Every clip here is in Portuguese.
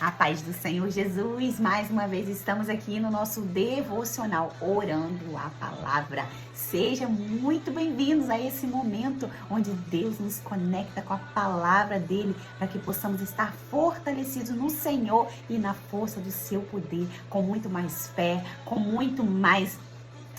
A paz do Senhor Jesus, mais uma vez estamos aqui no nosso devocional, orando a palavra. Sejam muito bem-vindos a esse momento onde Deus nos conecta com a palavra dele, para que possamos estar fortalecidos no Senhor e na força do seu poder, com muito mais fé, com muito mais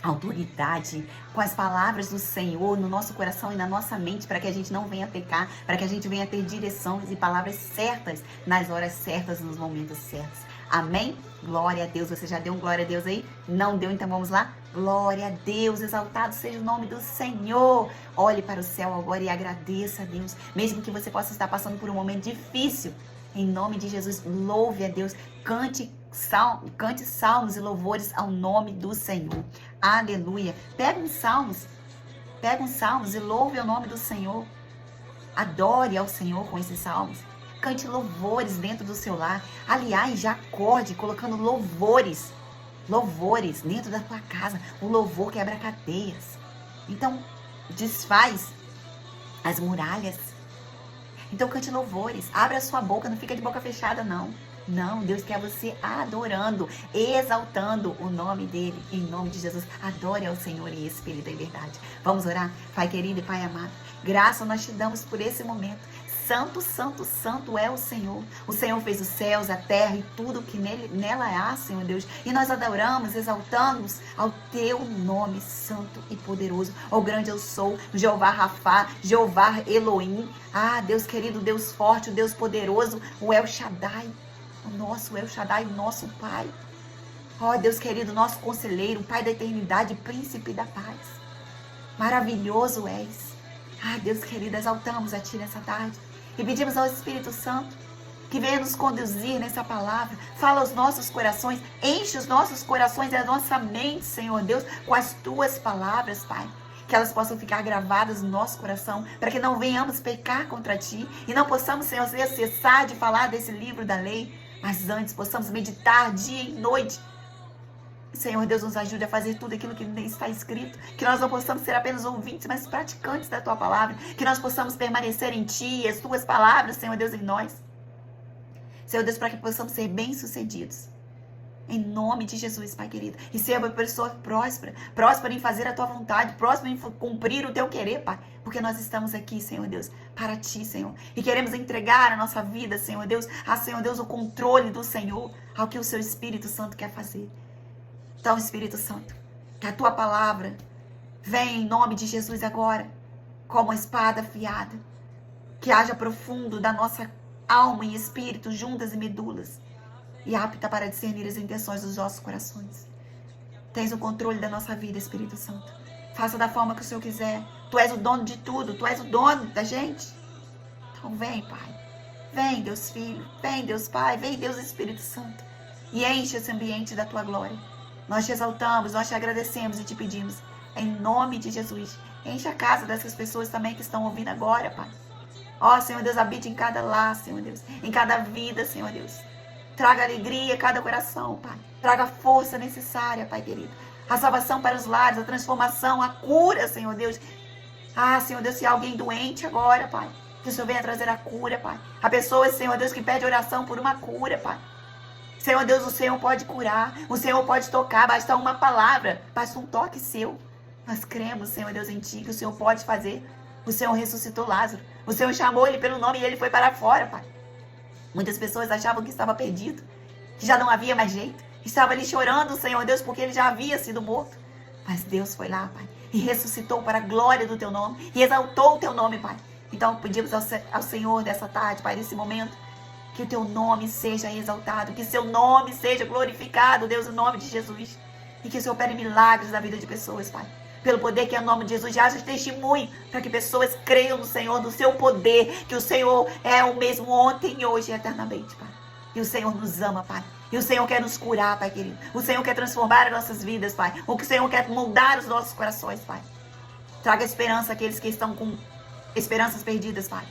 autoridade, com as palavras do Senhor no nosso coração e na nossa mente, para que a gente não venha pecar, para que a gente venha ter direções e palavras certas, nas horas certas, nos momentos certos. Amém? Glória a Deus. Você já deu um glória a Deus aí? Não deu? Então vamos lá? Glória a Deus, exaltado seja o nome do Senhor. Olhe para o céu agora e agradeça a Deus, mesmo que você possa estar passando por um momento difícil. Em nome de Jesus, louve a Deus, cante salmos e louvores ao nome do Senhor. Aleluia. Pega uns salmos e louve o nome do Senhor. Adore ao Senhor com esses salmos. Cante louvores dentro do seu lar. Aliás, já acorde colocando louvores dentro da tua casa. O louvor quebra cadeias. Então, desfaz as muralhas. Então cante louvores, abra a sua boca, não fica de boca fechada não. Não, Deus quer você adorando, exaltando o nome dele, em nome de Jesus. Adore ao Senhor em espírito e verdade. Vamos orar? Pai querido e Pai amado, graça nós te damos por esse momento. Santo, santo, santo é o Senhor. O Senhor fez os céus, a terra e tudo que nela há, Senhor Deus. E nós adoramos, exaltamos ao teu nome santo e poderoso. O grande eu sou, Jeová Rafá, Jeová Elohim. Ah, Deus querido, Deus forte, o Deus poderoso, o El Shaddai. O nosso El Shaddai, o nosso Pai. Ó, Deus querido, nosso conselheiro, Pai da eternidade, príncipe da paz. Maravilhoso és. Ah, Deus querido, exaltamos a Ti nessa tarde. E pedimos ao Espírito Santo que venha nos conduzir nessa palavra. Fala aos nossos corações, enche os nossos corações e a nossa mente, Senhor Deus, com as Tuas palavras, Pai. Que elas possam ficar gravadas no nosso coração, para que não venhamos pecar contra Ti e não possamos, Senhor, cessar de falar desse livro da lei, mas antes possamos meditar dia e noite. Senhor Deus, nos ajude a fazer tudo aquilo que está escrito, que nós não possamos ser apenas ouvintes, mas praticantes da Tua palavra, que nós possamos permanecer em Ti e as Tuas palavras, Senhor Deus, em nós. Senhor Deus, para que possamos ser bem-sucedidos. Em nome de Jesus, Pai querido. E ser uma pessoa próspera em fazer a Tua vontade, próspera em cumprir o Teu querer, Pai. Porque nós estamos aqui, Senhor Deus, para Ti, Senhor. E queremos entregar a nossa vida, Senhor Deus, Senhor Deus, o controle do Senhor, ao que o Seu Espírito Santo quer fazer. Então, Espírito Santo, que a Tua palavra venha em nome de Jesus agora, como uma espada afiada, que haja profundo da nossa alma e espírito, juntas e medulas, e apta para discernir as intenções dos nossos corações. Tens o controle da nossa vida, Espírito Santo. Faça da forma que o Senhor quiser. Tu és o dono de tudo, Tu és o dono da gente. Então vem, Pai. Vem, Deus Filho. Vem, Deus Pai. Vem, Deus Espírito Santo. E enche esse ambiente da Tua glória. Nós te exaltamos, nós te agradecemos e te pedimos, em nome de Jesus. Enche a casa dessas pessoas também que estão ouvindo agora, Pai. Ó, Senhor Deus, habite em cada lar, Senhor Deus. Em cada vida, Senhor Deus. Traga alegria a cada coração, Pai. Traga a força necessária, Pai querido. A salvação para os lares, a transformação, a cura, Senhor Deus. Ah, Senhor Deus, se há alguém doente agora, Pai, que o Senhor venha trazer a cura, Pai. Há pessoas, Senhor Deus, que pedem oração por uma cura, Pai. Senhor Deus, o Senhor pode curar, o Senhor pode tocar, basta uma palavra, basta um toque seu. Nós cremos, Senhor Deus, em Ti, que o Senhor pode fazer. O Senhor ressuscitou Lázaro, o Senhor chamou ele pelo nome e ele foi para fora, Pai. Muitas pessoas achavam que estava perdido, que já não havia mais jeito. Estava ali chorando, Senhor Deus, porque ele já havia sido morto. Mas Deus foi lá, Pai, e ressuscitou para a glória do Teu nome, e exaltou o Teu nome, Pai. Então pedimos ao Senhor dessa tarde, Pai, nesse momento, que o Teu nome seja exaltado, que Seu nome seja glorificado, Deus, em nome de Jesus. E que o Senhor opere milagres na vida de pessoas, Pai. Pelo poder que é o nome de Jesus, já haja testemunho para que pessoas creiam no Senhor, no Seu poder, que o Senhor é o mesmo ontem, hoje e eternamente, Pai. E o Senhor nos ama, Pai. E o Senhor quer nos curar, Pai querido. O Senhor quer transformar as nossas vidas, Pai. O Senhor quer moldar os nossos corações, Pai. Traga esperança àqueles que estão com esperanças perdidas, Pai.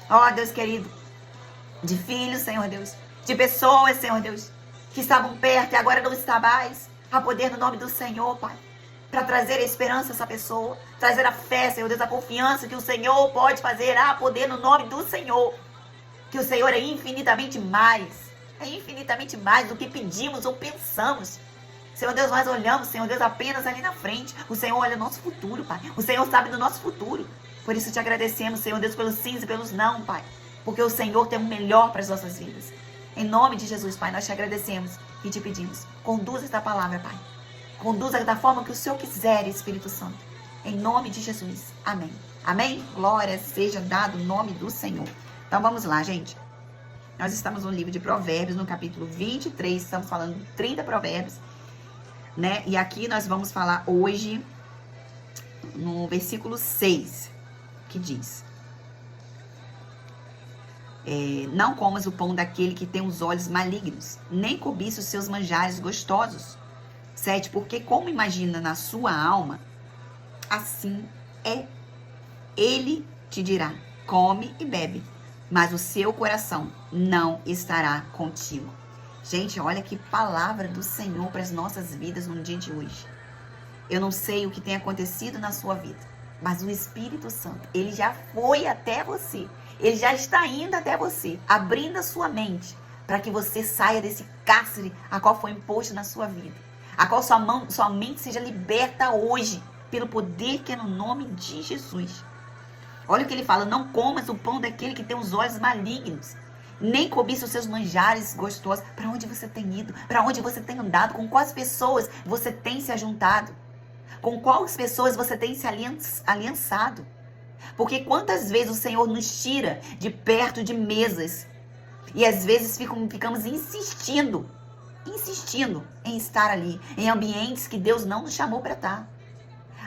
Ó, Deus querido, de filhos, Senhor Deus, de pessoas, Senhor Deus, que estavam perto e agora não estão mais. Há poder no nome do Senhor, Pai, para trazer a esperança a essa pessoa, trazer a fé, Senhor Deus, a confiança que o Senhor pode fazer. Há poder no nome do Senhor, que o Senhor é infinitamente mais É infinitamente mais do que pedimos ou pensamos. Senhor Deus, nós olhamos, Senhor Deus, apenas ali na frente. O Senhor olha o nosso futuro, Pai. O Senhor sabe do nosso futuro. Por isso te agradecemos, Senhor Deus, pelos sims e pelos não, Pai. Porque o Senhor tem o melhor para as nossas vidas. Em nome de Jesus, Pai, nós te agradecemos e te pedimos. Conduza esta palavra, Pai. Conduza da forma que o Senhor quiser, Espírito Santo. Em nome de Jesus. Amém. Amém? Glória seja dado o nome do Senhor. Então vamos lá, gente. Nós estamos no livro de Provérbios, no capítulo 23. Estamos falando de 30 provérbios, né? E aqui nós vamos falar hoje no versículo 6, que diz: não comas o pão daquele que tem os olhos malignos, nem cobiça os seus manjares gostosos. 7, porque como imagina na sua alma, assim é. Ele te dirá, come e bebe, mas o seu coração não estará contigo. Gente, olha que palavra do Senhor para as nossas vidas no dia de hoje. Eu não sei o que tem acontecido na sua vida, mas o Espírito Santo, ele já foi até você. Ele já está indo até você, abrindo a sua mente, para que você saia desse cárcere a qual foi imposto na sua vida. A qual sua mente seja liberta hoje, pelo poder que é no nome de Jesus. Olha o que ele fala: não comas o pão daquele que tem os olhos malignos, nem cobiça os seus manjares gostosos. Para onde você tem ido? Para onde você tem andado? Com quais pessoas você tem se ajuntado? Com quais pessoas você tem se aliançado? Porque quantas vezes o Senhor nos tira de perto de mesas e às vezes ficamos insistindo em estar ali, em ambientes que Deus não nos chamou para estar.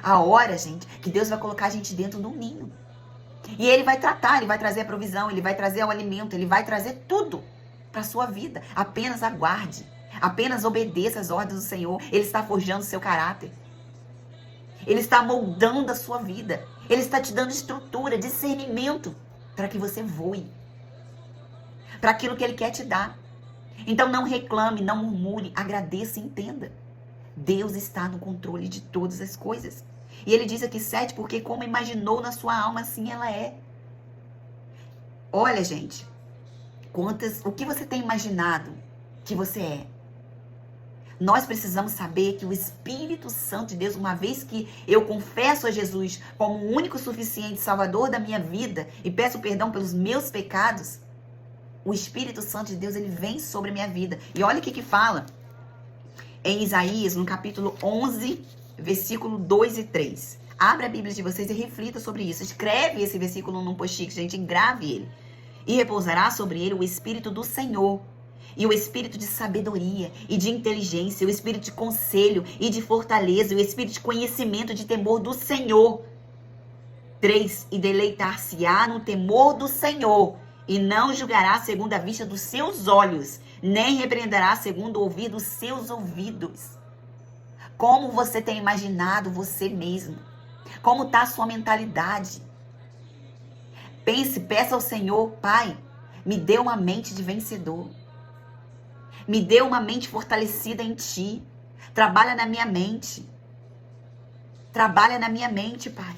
A hora, gente, que Deus vai colocar a gente dentro de um ninho. E Ele vai tratar, Ele vai trazer a provisão, Ele vai trazer o alimento, Ele vai trazer tudo para a sua vida. Apenas aguarde, apenas obedeça às ordens do Senhor. Ele está forjando o seu caráter. Ele está moldando a sua vida. Ele está te dando estrutura, discernimento, para que você voe. Para aquilo que Ele quer te dar. Então não reclame, não murmure, agradeça e entenda. Deus está no controle de todas as coisas. E ele diz aqui 7, porque como imaginou na sua alma, assim ela é. Olha, gente, o que você tem imaginado que você é? Nós precisamos saber que o Espírito Santo de Deus, uma vez que eu confesso a Jesus como o único suficiente Salvador da minha vida e peço perdão pelos meus pecados, o Espírito Santo de Deus, ele vem sobre a minha vida. E olha o que fala em Isaías, no capítulo 11, versículo 2 e 3. Abra a Bíblia de vocês e reflita sobre isso. Escreve esse versículo num post-it, gente, engrave ele. E repousará sobre ele o Espírito do Senhor, e o Espírito de sabedoria e de inteligência, o Espírito de conselho e de fortaleza, e o Espírito de conhecimento e de temor do Senhor. 3. E deleitar-se-á no temor do Senhor, e não julgará segundo a vista dos seus olhos, nem repreenderá segundo o ouvir dos seus ouvidos. Como você tem imaginado você mesmo? Como está a sua mentalidade? Pense, peça ao Senhor: Pai, me dê uma mente de vencedor. Me dê uma mente fortalecida em Ti. Trabalha na minha mente. Trabalha na minha mente, Pai.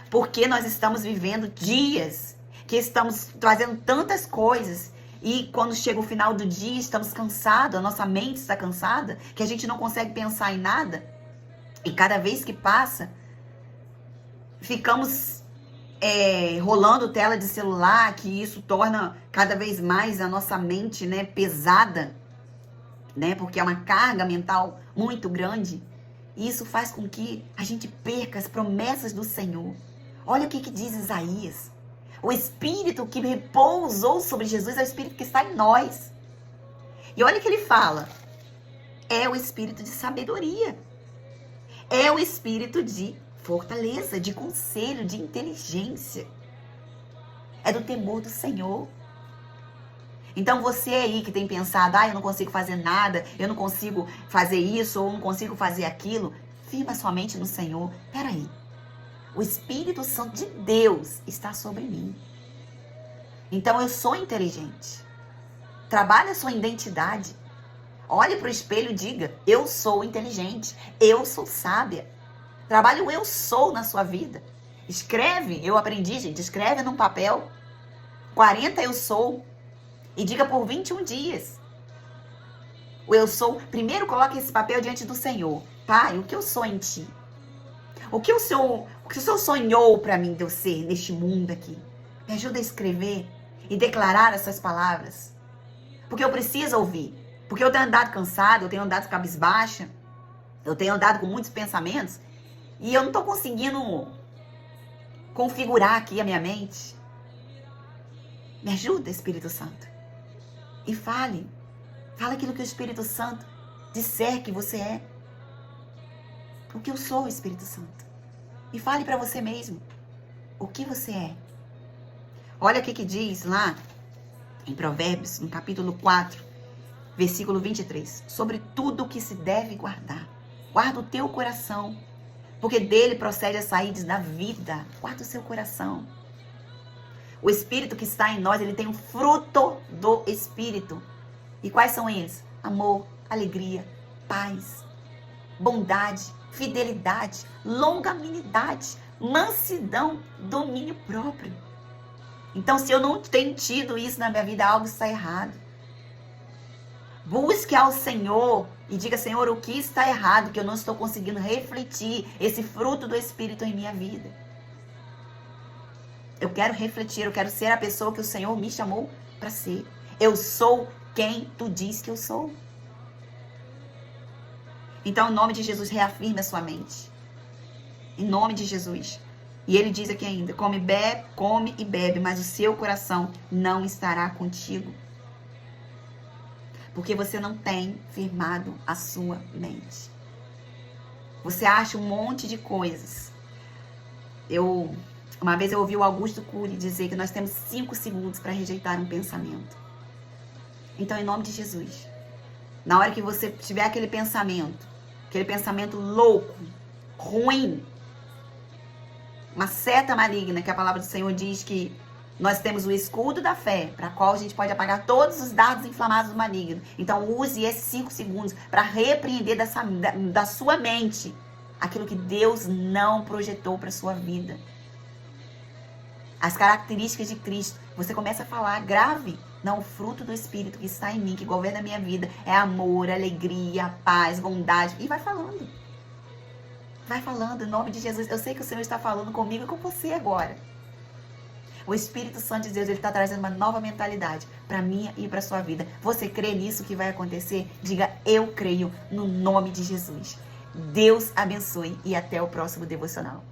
Porque nós estamos vivendo dias que estamos trazendo tantas coisas. E quando chega o final do dia, estamos cansados, a nossa mente está cansada, que a gente não consegue pensar em nada. E cada vez que passa, ficamos rolando tela de celular, que isso torna cada vez mais a nossa mente, né, pesada, né, porque é uma carga mental muito grande. E isso faz com que a gente perca as promessas do Senhor. Olha o que diz Isaías. O Espírito que repousou sobre Jesus é o Espírito que está em nós. E olha o que ele fala. É o Espírito de sabedoria. É o Espírito de fortaleza, de conselho, de inteligência. É do temor do Senhor. Então você aí que tem pensado: eu não consigo fazer nada, eu não consigo fazer isso, ou não consigo fazer aquilo. Firma sua mente no Senhor. Peraí. O Espírito Santo de Deus está sobre mim. Então eu sou inteligente. Trabalhe a sua identidade. Olhe para o espelho e diga: eu sou inteligente. Eu sou sábia. Trabalhe o eu sou na sua vida. Escreve, eu aprendi, gente, escreve num papel 40 eu sou. E diga por 21 dias. O eu sou, primeiro coloque esse papel diante do Senhor. Pai, o que eu sou em ti? O que o Senhor sonhou para mim de eu ser neste mundo aqui? Me ajuda a escrever e declarar essas palavras. Porque eu preciso ouvir. Porque eu tenho andado cansado, eu tenho andado cabisbaixa, eu tenho andado com muitos pensamentos e eu não estou conseguindo configurar aqui a minha mente. Me ajuda, Espírito Santo. E fale. Fala aquilo que o Espírito Santo disser que você é. O que eu sou, Espírito Santo. E fale para você mesmo o que você é. Olha o que diz lá em Provérbios, no capítulo 4, versículo 23. Sobre tudo o que se deve guardar. Guarda o teu coração, porque dele procede as saídas da vida. Guarda o seu coração. O Espírito que está em nós, ele tem um fruto do Espírito. E quais são eles? Amor, alegria, paz, bondade, fidelidade, longanimidade, mansidão, domínio próprio. Então, se eu não tenho tido isso na minha vida, algo está errado. Busque ao Senhor e diga, Senhor, o que está errado, que eu não estou conseguindo refletir esse fruto do Espírito em minha vida. Eu quero refletir, eu quero ser a pessoa que o Senhor me chamou para ser. Eu sou quem tu diz que eu sou. Então, em nome de Jesus, reafirme a sua mente. Em nome de Jesus. E ele diz aqui ainda, come e bebe, mas o seu coração não estará contigo. Porque você não tem firmado a sua mente. Você acha um monte de coisas. Uma vez eu ouvi o Augusto Cury dizer que nós temos 5 segundos para rejeitar um pensamento. Então, em nome de Jesus, na hora que você tiver aquele pensamento louco, ruim, uma seta maligna, que a palavra do Senhor diz que nós temos o escudo da fé, para qual a gente pode apagar todos os dardos inflamados do maligno. Então, use esses 5 segundos para repreender da sua mente aquilo que Deus não projetou para sua vida. As características de Cristo. Você começa a falar, grave. Não, o fruto do Espírito que está em mim, que governa a minha vida, é amor, alegria, paz, bondade. E vai falando. Vai falando, em nome de Jesus. Eu sei que o Senhor está falando comigo e com você agora. O Espírito Santo de Deus, ele está trazendo uma nova mentalidade para mim e para a sua vida. Você crê nisso que vai acontecer? Diga, eu creio no nome de Jesus. Deus abençoe e até o próximo devocional.